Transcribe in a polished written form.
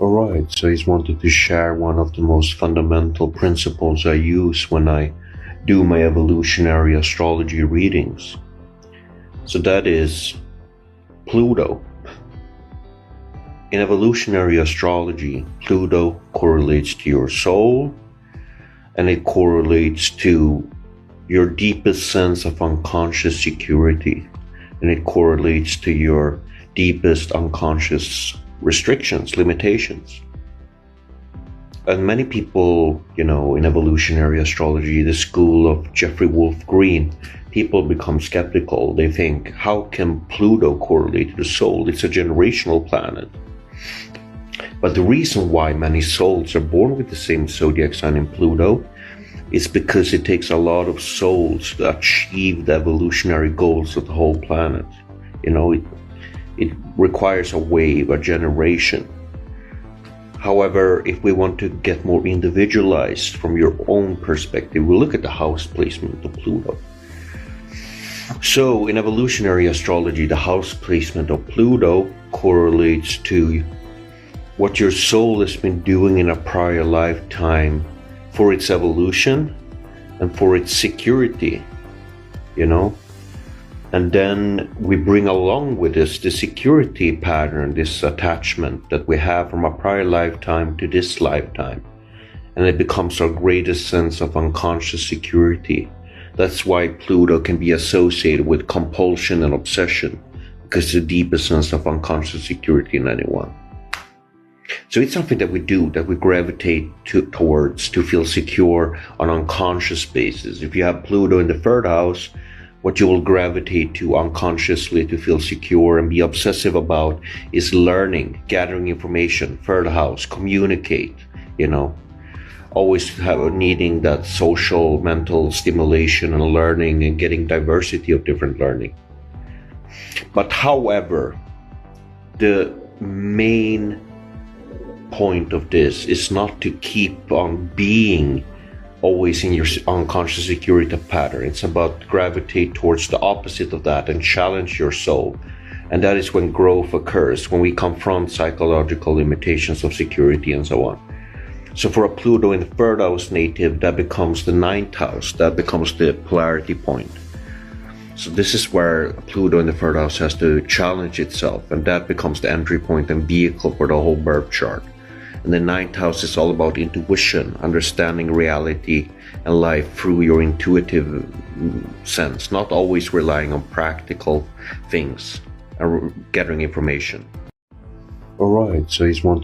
Alright, so I just wanted to share one of the most fundamental principles I use when I do my evolutionary astrology readings. So that is Pluto. In evolutionary astrology, Pluto correlates to your soul, and it correlates to your deepest sense of unconscious security, and it correlates to your deepest unconscious restrictions, limitations. And many people, in evolutionary astrology, the school of Jeffrey Wolf Green, people become skeptical. They think, how can Pluto correlate to the soul? It's a generational planet. But the reason why many souls are born with the same zodiac sign in Pluto is because it takes a lot of souls to achieve the evolutionary goals of the whole planet. It requires a wave, a generation. However, if we want to get more individualized from your own perspective, we look at the house placement of Pluto. So in evolutionary astrology, the house placement of Pluto correlates to what your soul has been doing in a prior lifetime for its evolution and for its security, And then we bring along with this the security pattern, this attachment that we have from a prior lifetime to this lifetime. And it becomes our greatest sense of unconscious security. That's why Pluto can be associated with compulsion and obsession, because it's the deepest sense of unconscious security in anyone. So it's something that we do, that we gravitate towards to feel secure on an unconscious basis. If you have Pluto in the third house, what you will gravitate to unconsciously to feel secure and be obsessive about is learning, gathering information, third house, communicate, always needing that social, mental stimulation and learning and getting diversity of different learning. But however, the main point of this is not to keep on being always in your unconscious security pattern. It's about gravitate towards the opposite of that and challenge your soul. And that is when growth occurs, when we confront psychological limitations of security and so on. So for a Pluto in the third house native, that becomes the ninth house. That becomes the polarity point. So this is where Pluto in the third house has to challenge itself, and that becomes the entry point and vehicle for the whole birth chart. And the ninth house is all about intuition, understanding reality and life through your intuitive sense, not always relying on practical things and gathering information. Alright, so he's one